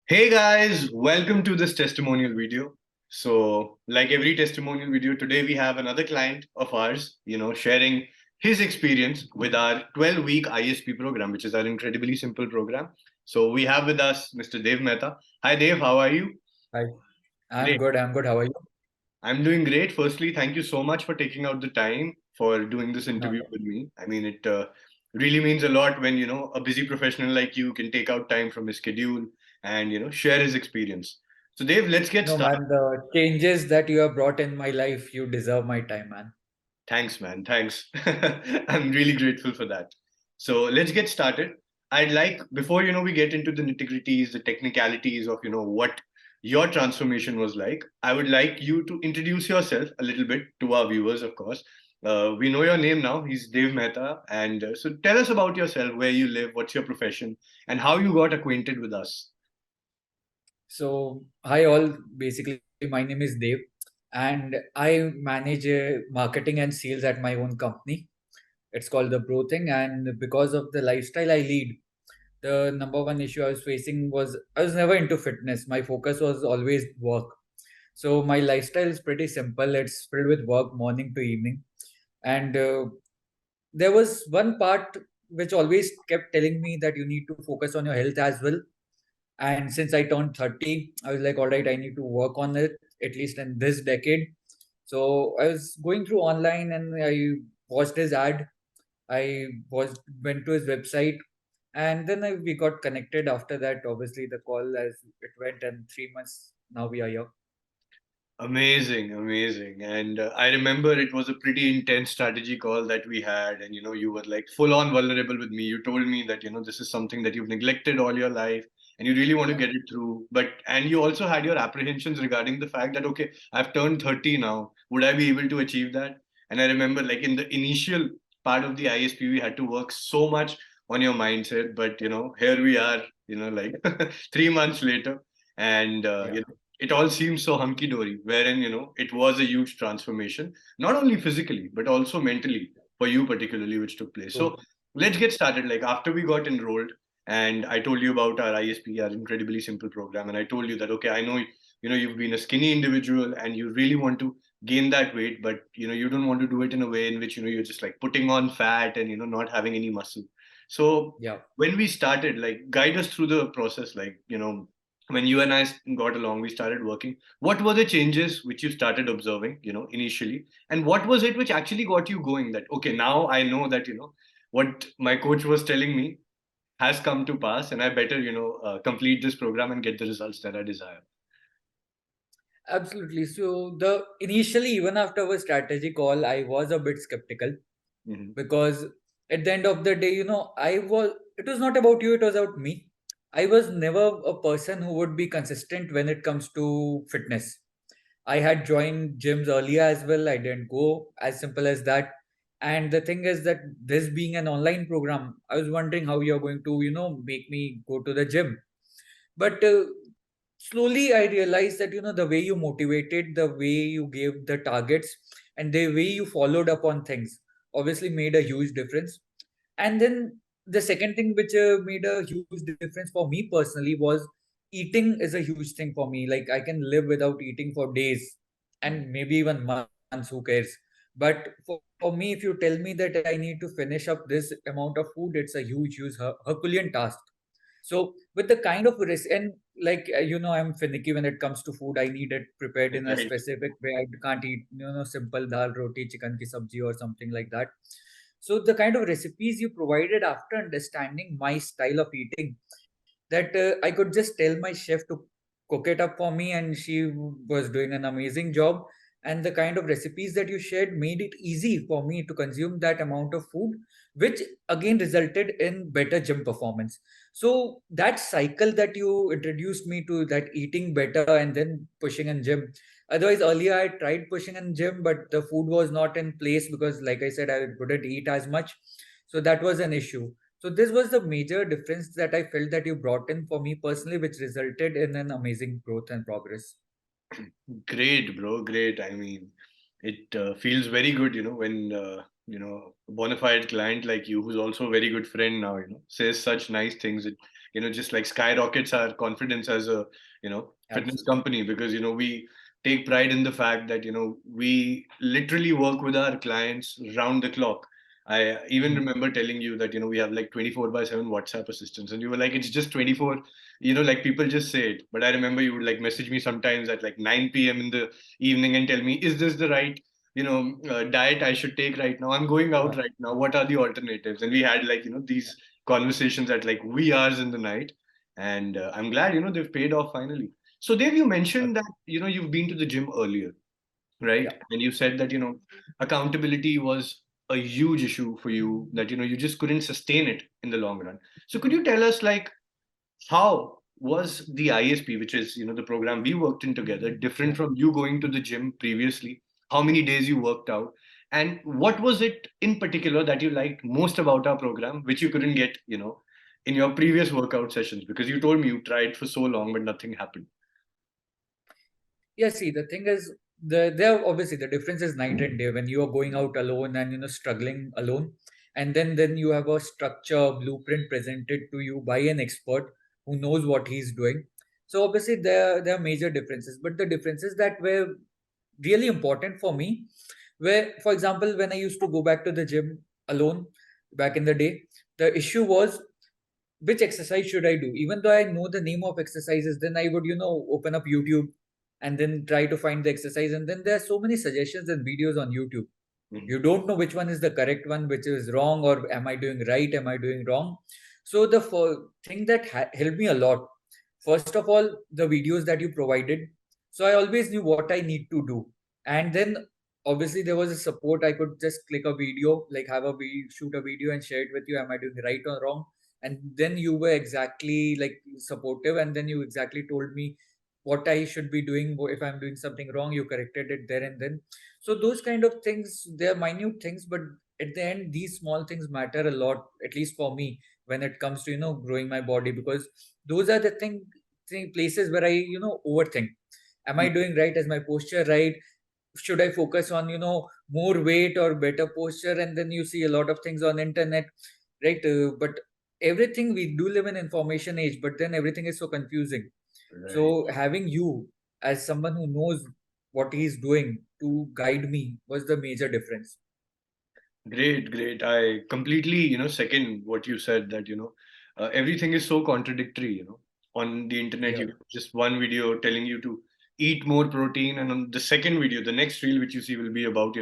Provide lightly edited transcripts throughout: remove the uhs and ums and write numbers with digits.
Hey guys, welcome to this testimonial video. So, like every testimonial video, today we have another client of ours, sharing his experience with our 12-week ISP program, which is our incredibly simple program. So, we have with us Mr. Dev Mehta. Hi, Dev, how are you? Hi, I'm Great. good. I'm good. How are you? I'm doing great. Firstly, thank you so much for taking out the time for doing this No, interview with me. I mean, it really means a lot when, a busy professional like you can take out time from his schedule and, share his experience. So, Dave, let's get no, started. man. The changes that you have brought in my life, you deserve my time, man. Thanks, man. Thanks. I'm really grateful for that. So, let's get started. I'd like, before, we get into the nitty-gritties, the technicalities of, what your transformation was like, I would like you to introduce yourself a little bit to our viewers, of course. We know your name now. He's Dev Mehta. And so tell us about yourself, where you live, what's your profession, and how you got acquainted with us. So, hi all. Basically, my name is Dev, and I manage marketing and sales at my own company. It's called the Bro Thing, and because of the lifestyle I lead, the number one issue I was facing was I was never into fitness. My focus was always work. So my lifestyle is pretty simple. It's filled with work morning to evening, and there was one part which always kept telling me that you need to focus on your health as well. And since I turned 30, I was like, all right, I need to work on it at least in this decade. So I was going through online and I watched his ad. I was went to his website, and then we got connected after that. Obviously, the call as it went, and 3 months now we are here. Amazing, amazing. And I remember it was a pretty intense strategy call that we had. And, you were like full on vulnerable with me. You told me that, this is something that you've neglected all your life and you really want to Yeah. get it through. And you also had your apprehensions regarding the fact that, okay, I've turned 30 now. Would I be able to achieve that? And I remember like in the initial part of the ISP, we had to work so much on your mindset. But, here we are, like 3 months later. And, Yeah. it all seems so hunky dory, wherein, it was a huge transformation, not only physically, but also mentally for you, particularly, which took place. True. So let's get started. Like, after we got enrolled, and I told you about our ISP, our incredibly simple program, and I told you that, okay, I know, you've been a skinny individual and you really want to gain that weight, but, you don't want to do it in a way in which, you're just like putting on fat and, not having any muscle. So Yeah. when we started, like, guide us through the process, like, when you and I got along, we started working. What were the changes which you started observing, initially? And what was it which actually got you going that, okay, now I know that, what my coach was telling me has come to pass and I better, complete this program and get the results that I desire. Absolutely. So the initially, even after our strategy call, I was a bit skeptical Hmm. because at the end of the day, it was not about you, it was about me. I was never a person who would be consistent when it comes to fitness. I had joined gyms earlier as well. I didn't go, as simple as that. And the thing is that this being an online program, I was wondering how you're going to, make me go to the gym. But slowly I realized that, the way you motivated, the way you gave the targets, and the way you followed up on things obviously made a huge difference. And then the second thing which made a huge difference for me personally was eating is a huge thing for me. Like I can live without eating for days and maybe even months, who cares? But for me, if you tell me that I need to finish up this amount of food, it's a huge Herculean task. So with the kind of risk, and like I'm finicky when it comes to food. I need it prepared in a Right. specific way. I can't eat simple dal roti, chicken ki sabji or something like that. So the kind of recipes you provided after understanding my style of eating, that I could just tell my chef to cook it up for me, and she was doing an amazing job. And the kind of recipes that you shared made it easy for me to consume that amount of food, which again resulted in better gym performance. So that cycle that you introduced me to, that eating better and then pushing in gym. Otherwise, earlier I tried pushing in gym, but the food was not in place because, like I said, I couldn't eat as much. So that was an issue. So this was the major difference that I felt that you brought in for me personally, which resulted in an amazing growth and progress. Great, bro. Great. I mean, it feels very good, when bona fide client like you, who's also a very good friend now, says such nice things. It, just like skyrockets our confidence as a, fitness Absolutely. company, because, we take pride in the fact that, we literally work with our clients round the clock. I even Mm. remember telling you that, we have like 24/7 WhatsApp assistants, and you were like, it's just 24, like people just say it. But I remember you would like message me sometimes at like 9 p.m. in the evening and tell me, is this the right diet I should take right now? I'm going out Yeah. right now. What are the alternatives? And we had like, these conversations at like wee hours in the night. And I'm glad, they've paid off finally. So Dev, you mentioned that, you've been to the gym earlier, right? Yeah. And you said that, accountability was a huge issue for you, that, you just couldn't sustain it in the long run. So could you tell us like, how was the ISP, which is, the program we worked in together, different Yeah. from you going to the gym previously? How many days you worked out? And what was it in particular that you liked most about our program, which you couldn't get, in your previous workout sessions? Because you told me you tried for so long, but nothing happened. Yeah, see, the thing is, there obviously the difference is night and day when you are going out alone and struggling alone, and then you have a structure blueprint presented to you by an expert who knows what he's doing. So obviously there are major differences, but the differences that were really important for me, where for example when I used to go back to the gym alone back in the day, the issue was which exercise should I do? Even though I know the name of exercises, then I would, open up YouTube and then try to find the exercise. And then there are so many suggestions and videos on YouTube. Mhm. You don't know which one is the correct one, which is wrong, or am I doing right? Am I doing wrong? So the thing that helped me a lot, first of all, the videos that you provided. So I always knew what I need to do. And then obviously there was a support. I could just click a video, like have a shoot a video and share it with you. Am I doing right or wrong? And then you were exactly like supportive, and then you exactly told me what I should be doing. If I'm doing something wrong, you corrected it there and then. So those kind of things, they're minute things, but at the end these small things matter a lot, at least for me, when it comes to growing my body, because those are the places where I overthink. Am I doing right? Is my posture right? Should I focus on more weight or better posture? And then you see a lot of things on internet, right? But everything, we do live in information age, but then everything is so confusing. Right. So having you as someone who knows what he's doing to guide me was the major difference. Great, great. I completely, second what you said, that, everything is so contradictory, on the internet. Yeah. You just one video telling you to eat more protein, and on the second video, the next reel which you see will be about,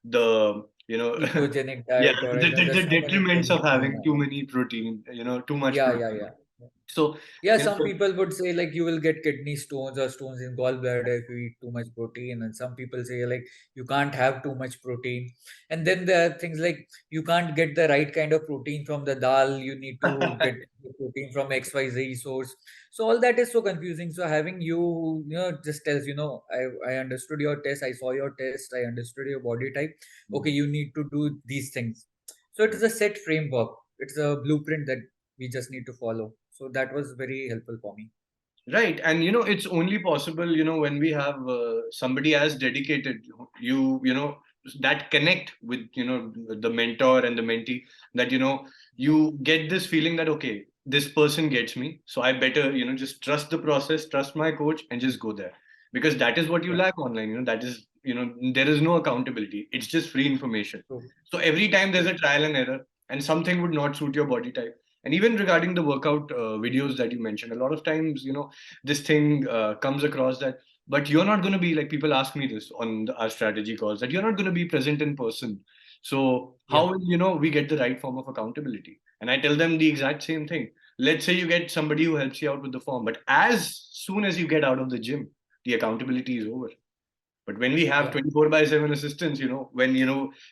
the, Ketogenic yeah, diet, or the there's so many detriments things. of having too many protein, too much Yeah, yeah, protein. yeah. So, Yeah, you some know, people would say like you will get kidney stones or stones in gallbladder if you eat too much protein, and some people say like you can't have too much protein. And then there are things like you can't get the right kind of protein from the dal. You need to get the protein from XYZ source. So all that is so confusing. So having you, just tells I understood your test. I saw your test. I understood your body type. Okay, you need to do these things. So it is a set framework. It's a blueprint that we just need to follow. So that was very helpful for me. right. And, it's only possible, when we have somebody as dedicated, that connect with, the mentor and the mentee, that, you get this feeling that, okay, this person gets me. So I better, just trust the process, trust my coach, and just go there. Because that is what you Yeah, lack online. That is, there is no accountability. It's just free information. true, So every time there's true. a trial and error, and something would not suit your body type. And even regarding the workout videos that you mentioned, a lot of times, this thing comes across that, but you're not going to be like, people ask me this on our strategy calls, that you're not going to be present in person. So how Yeah, will, we get the right form of accountability? And I tell them the exact same thing. Let's say you get somebody who helps you out with the form, but as soon as you get out of the gym, the accountability is over. But when we have yeah, 24/7 assistance, when,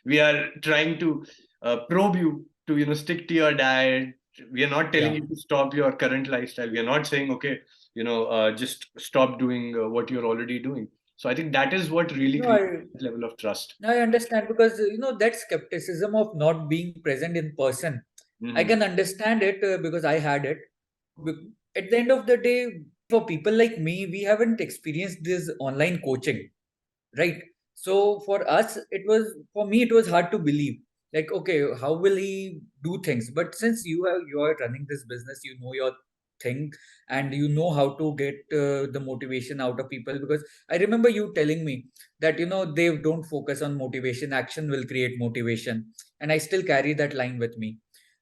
we are trying to probe you to, stick to your diet, we are not telling yeah. you to stop your current lifestyle. We are not saying, okay, just stop doing what you're already doing. So I think that is what really No, creates that level of trust. I understand, because that skepticism of not being present in person. I Mhm. can understand it, because I had it. At the end of the day, for people like me, we haven't experienced this online coaching, right? So for us, it was hard to believe. like, okay, how will he do things? But since you are running this business, you know your thing, and you know how to get the motivation out of people. Because I remember you telling me that they don't focus on motivation, action will create motivation, and I still carry that line with me,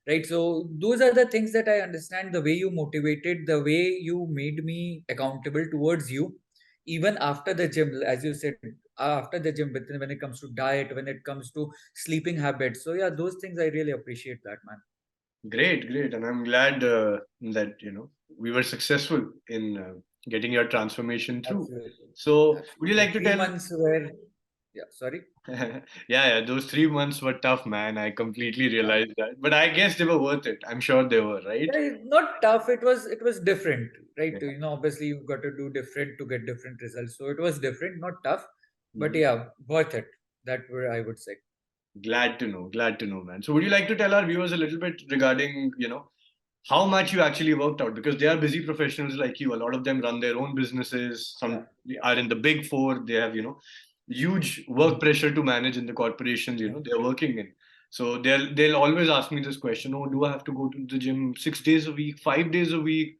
right? So those are the things that I understand, the way you motivated, the way you made me accountable towards you, even after the gym, as you said, after the gym, but when it comes to diet, when it comes to sleeping habits. So yeah, those things I really appreciate that, man. Great, great. And I'm glad that, we were successful in getting your transformation through. Absolutely. So would you Absolutely. like to Three tell? months where, yeah, sorry. Yeah, those 3 months were tough, man. I completely realized that. But I guess they were worth it. I'm sure they were, right? Yeah, not tough. It was different, right? Yeah. Obviously you've got to do different to get different results. So it was different, not tough, but Mhm. yeah, worth it. That where I would say. Glad to know, man. So would you like to tell our viewers a little bit regarding, how much you actually worked out? Because they are busy professionals like you. A lot of them run their own businesses. Yeah, Some yeah. are in the big four. They have, huge work pressure to manage in the corporations, Mhm. they're working in. So they'll always ask me this question, oh, do I have to go to the gym 6 days a week, 5 days a week?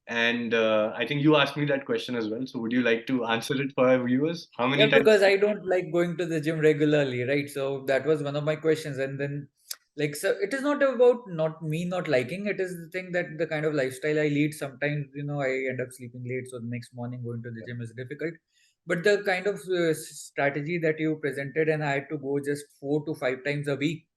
And I think you asked me that question as well. So would you like to answer it for our viewers? How Yeah, many times? because I don't like going to the gym regularly, right? So that was one of my questions. And then, like, so it is not about not me not liking. It is the thing that the kind of lifestyle I lead. Sometimes, I end up sleeping late, so the next morning going to the gym is difficult. But the kind of strategy that you presented, and I had to go just 4 to 5 times a week,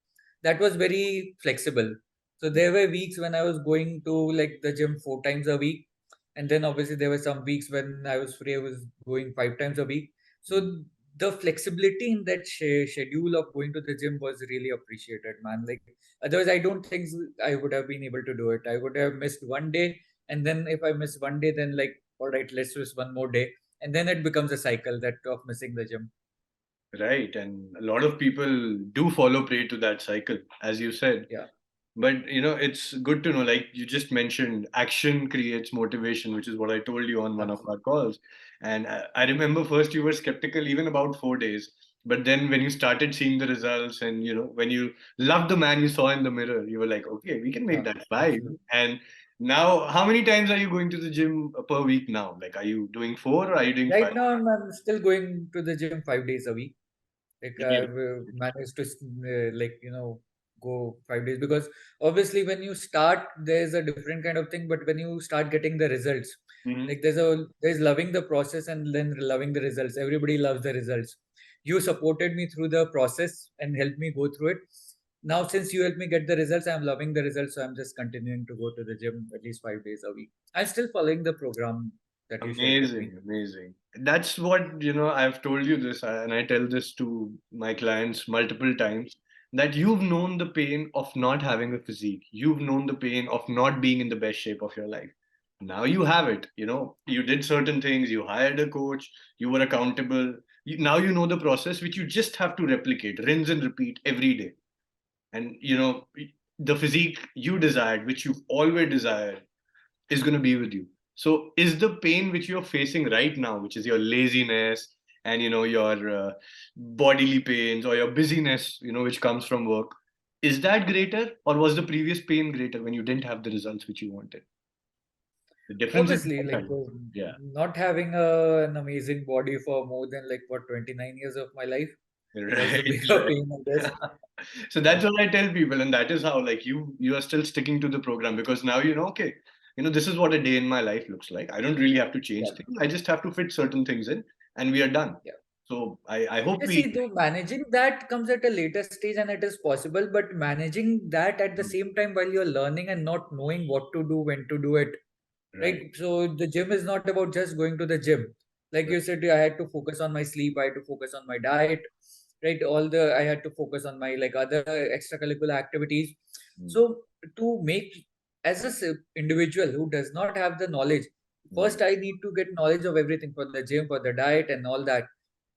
that was very flexible. So there were weeks when I was going to like the gym 4 times a week, and then obviously there were some weeks when I was free, I was going 5 times a week. So the flexibility in that schedule of going to the gym was really appreciated, man. Like otherwise, I don't think I would have been able to do it. I would have missed one day, and then if I miss one day, then like all right, let's miss one more day, and then it becomes a cycle that of missing the gym. Right. And a lot of people do follow prey to that cycle, as you said. Yeah, But it's good to know, like you just mentioned, action creates motivation, which is what I told you on one of our absolutely. calls. And I remember first you were skeptical even about 4 days. But then when you started seeing the results and when you loved the man you saw in the mirror, you were like, okay, we can make Yeah, that 5. absolutely. And now, how many times are you going to the gym per week now? Like, are you doing 4 or are you doing Right 5? now, I'm still going to the gym 5 days a week. Like Really? I've managed to like go 5 days, because obviously when you start there's a different kind of thing, but when you start getting the results, Hmm. like there's loving the process and then loving the results. Everybody loves the results. You supported me through the process and helped me go through it. Now since you helped me get the results, I'm loving the results, so I'm just continuing to go to the gym at least 5 days a week. I'm still following the program that you shared with me. Amazing, amazing. That's what, I've told you this, and I tell this to my clients multiple times, that you've known the pain of not having a physique. You've known the pain of not being in the best shape of your life. Now you have it. You did certain things, you hired a coach, you were accountable. Now you know the process, which you just have to replicate, rinse and repeat every day. And, the physique you desired, which you've always desired, is going to be with you. So, is the pain which you're facing right now, which is your laziness and your bodily pains or your busyness, which comes from work, is that greater, or was the previous pain greater when you didn't have the results which you wanted? The difference is Obviously, like yeah, not having an amazing body for more than like what 29 years of my life was the right, bigger right. pain, I guess. So Yeah, that's what I tell people, and that is how, like, you are still sticking to the program because now okay, this is what a day in my life looks like. I don't really have to change yeah, things. I just have to fit certain things in, and we are done. yeah. So I hope You we. see, though managing that comes at a later stage and it is possible, but managing that at the same time while you're learning and not knowing what to do, when to do it, Right, right? So the gym is not about just going to the gym. Like right. you said, I had to focus on my sleep, I had to focus on my diet, right? I had to focus on my like other extracurricular activities. Mm, So to make as a individual who does not have the knowledge, mm. first I need to get knowledge of everything for the gym, for the diet and all that.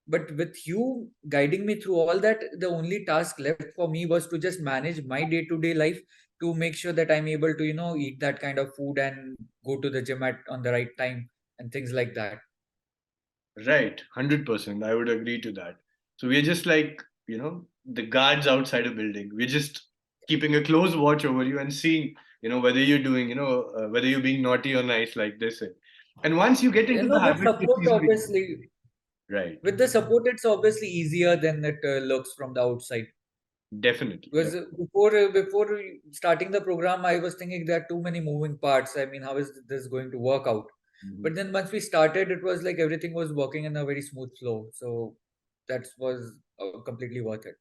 But with you guiding me through all that, the only task left for me was to just manage my day-to-day life to make sure that I'm able to, eat that kind of food and go to the gym at on the right time and things like that. Right, 100%. I would agree to that. So we're just like, the guards outside a building. We're just keeping a close watch over you and seeing, whether you're doing, whether you're being naughty or nice, like this. And once you get into the With habit, it's support, easy. obviously, Right. with the support, it's obviously easier than it looks from the outside. Definitely. Because before starting the program, I was thinking there are too many moving parts. I mean, how is this going to work out? Mhm. But then once we started, it was like everything was working in a very smooth flow. So that was completely worth it.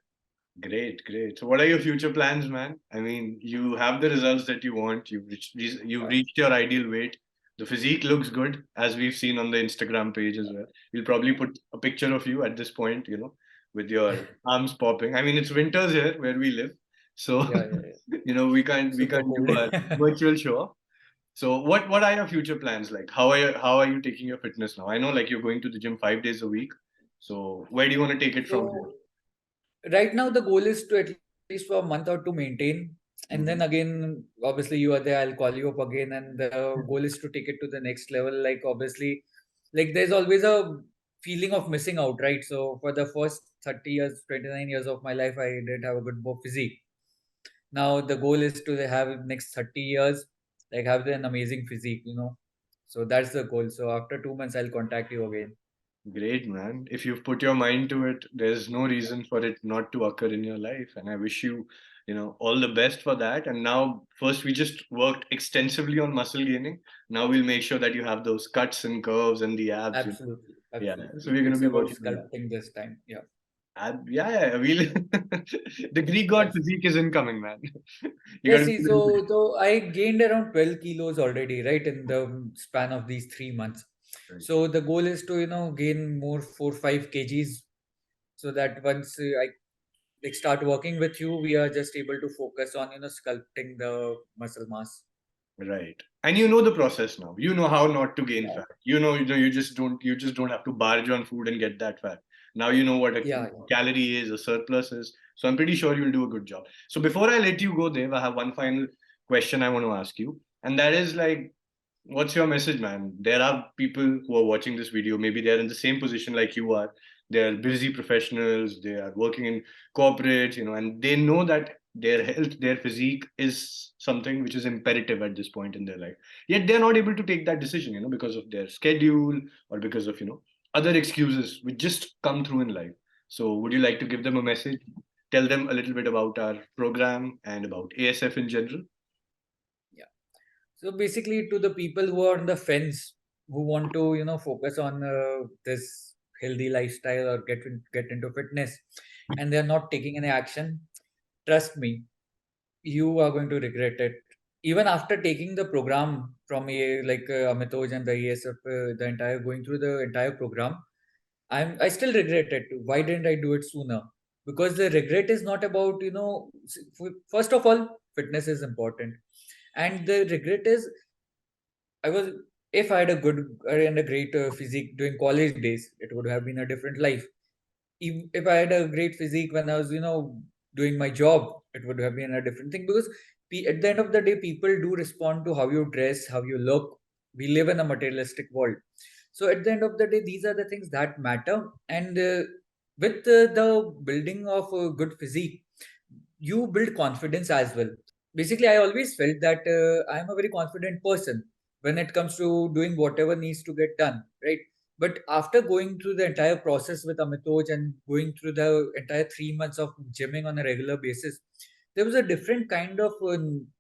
Great, great. So, what are your future plans, man? I mean, you have the results that you want. You've Yeah. reached your ideal weight. The physique looks good, as we've seen on the Instagram page as well. We'll probably put a picture of you at this point, with your arms popping. I mean, it's winters here where we live, so Yeah, yeah, yeah. we can't Super do cold. a virtual show. So, what are your future plans like? How are you taking your fitness now? I know like you're going to the gym 5 days a week. So, where do you want to take it from here? So right now the goal is to at least for a month or two maintain, and then Mhm. again, obviously you are there, I'll call you up again, and the goal is to take it to the next level. Like obviously, like there's always a feeling of missing out, right? So for the first 30 years, 29 years of my life, I did have a good physique. Now the goal is to have next 30 years, like have an amazing physique. So that's the goal. So after 2 months, I'll contact you again. Great, man. If you've put your mind to it, there's no reason for it not to occur in your life. And I wish you, all the best for that. And now, first, we just worked extensively on muscle gaining. Now we'll make sure that you have those cuts and curves and the abs. Absolutely, Yeah. So we're absolutely. going to It's be about working on that. sculpting this time. Yeah. Yeah, yeah. We'll the Greek god Absolutely. physique is incoming, man. You Yeah, got to see, be ready for so I gained around 12 kilos already, right, in the span of these 3 months. it. So the goal is to, gain more 4-5 kgs, so that once I like start working with you, we are just able to focus on, sculpting the muscle mass. Right. And you know the process now. You know how not to gain Yeah. fat. You just don't have to barge on food and get that fat. Now you know what a Yeah. calorie is, a surplus is. So I'm pretty sure you'll do a good job. So before I let you go, Dev, I have one final question I want to ask you. And that is like, what's your message, man? There are people who are watching this video. Maybe they're in the same position like you are. They're busy professionals. They are working in corporates, and they know that their health, their physique is something which is imperative at this point in their life. Yet they're not able to take that decision, because of their schedule or because of, other excuses which just come through in life. So would you like to give them a message? Tell them a little bit about our program and about ASF in general? Yeah. So basically, to the people who are on the fence, who want to, focus on this healthy lifestyle or get into fitness, and they're not taking any action, trust me, you are going to regret it. Even after taking the program from Amitoj and the ESF, the entire going through the entire program, I still regret it. Why didn't I do it sooner? Because the regret is not about, first of all, fitness is important, and the regret is I was if I had a good and a great physique during college days, it would have been a different life. If I had a great physique when I was, doing my job, it would have been a different thing because at the end of the day, people do respond to how you dress, how you look. We live in a materialistic world. So at the end of the day, these are the things that matter. And with the building of a good physique, you build confidence as well. Basically, I always felt that I'm a very confident person when it comes to doing whatever needs to get done, right? But after going through the entire process with Amitoj and going through the entire 3 months of gymming on a regular basis, there was a different kind of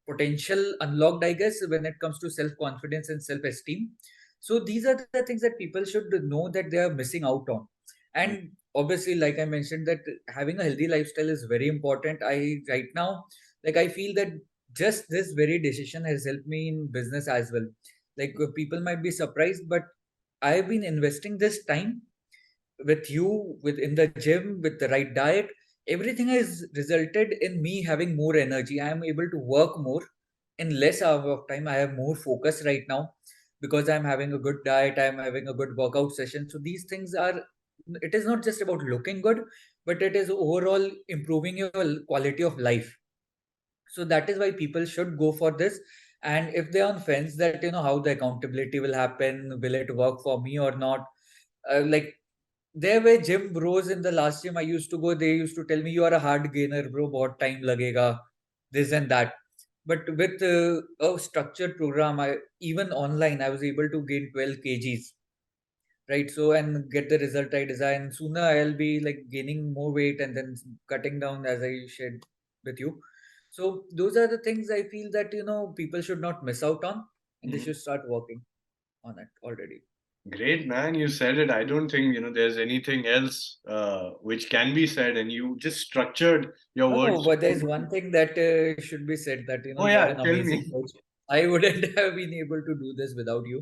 potential unlocked, I guess, when it comes to self confidence and self esteem. So these are the things that people should know that they are missing out on. And obviously, like I mentioned, that having a healthy lifestyle is very important. I right now, like I feel that just this very decision has helped me in business as well. Like people might be surprised, but I've been investing this time with you, with in the gym, with the right diet. Everything has resulted in me having more energy. I am able to work more in less hour of time. I have more focus right now because I'm having a good diet. I'm having a good workout session. So these things are. It is not just about looking good, but it is overall improving your quality of life. So that is why people should go for this. And if they're on fence that how the accountability will happen, will it work for me or not, like there were gym bros in the last gym I used to go. They used to tell me, "You are a hard gainer, bro. What time lagega?" This and that. But with a structured program, even online, I was able to gain 12 kgs, right? So and get the result I desire. And sooner I'll be like gaining more weight and then cutting down as I shared with you. So those are the things I feel that people should not miss out on, and they Mhm. should start working on it already. Great, man. You said it. I don't think, there's anything else which can be said, and you just structured your No, no, words. but there's one thing that should be said, that Oh, you are yeah. an Tell amazing me. coach. I wouldn't have been able to do this without you,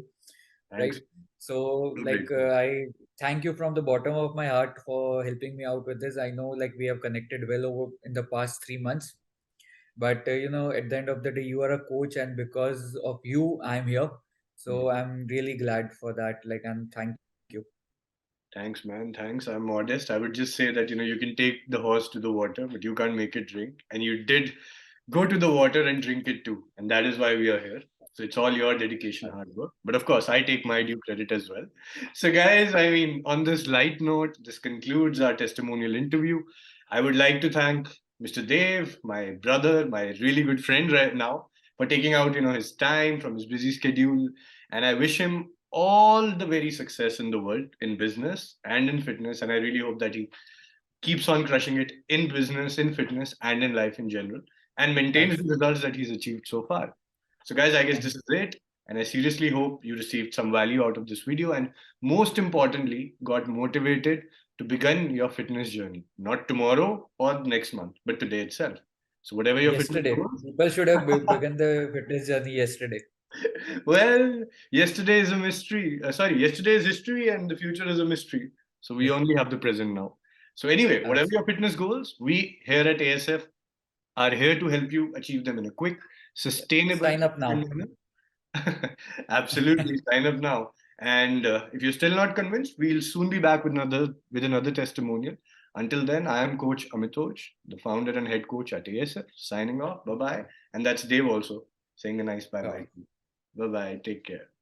right? Thanks. So, So like, grateful. I thank you from the bottom of my heart for helping me out with this. I know, like, we have connected well over in the past 3 months, but at the end of the day, you are a coach, and because of you, I'm here. Mhm. So, I'm really glad for that. Like, and thank you. Thanks, man. Thanks. I'm modest. I would just say that, you can take the horse to the water, but you can't make it drink. And you did go to the water and drink it too. And that is why we are here. So it's all your dedication, hard work. But of course, I take my due credit as well. So, guys, I mean, on this light note, this concludes our testimonial interview. I would like to thank Mr. Dev, my brother, my really good friend right now, for taking out, his time from his busy schedule. And I wish him all the very success in the world in business and in fitness. And I really hope that he keeps on crushing it in business, in fitness, and in life in general, and maintains Thanks. the results that he's achieved so far. So, guys, I guess Thank this you. is it. And I seriously hope you received some value out of this video. And most importantly, got motivated to begin your fitness journey, not tomorrow or next month, but today itself. So, whatever your fitness Yesterday, goals, people should have begun the fitness journey yesterday. well, yesterday is a mystery. Sorry, yesterday is history and the future is a mystery. So we only have the present now. So anyway, whatever your fitness goals, we here at ASF are here to help you achieve them in a quick, sustainable, Sign up now. manner. Absolutely, sign up now. And if you're still not convinced, we'll soon be back with another testimonial. Until then, I am Coach Amitoj, the founder and head coach at ASF, signing off. Bye bye. And that's Dave also saying a nice bye bye. Sure. Bye bye. Take care.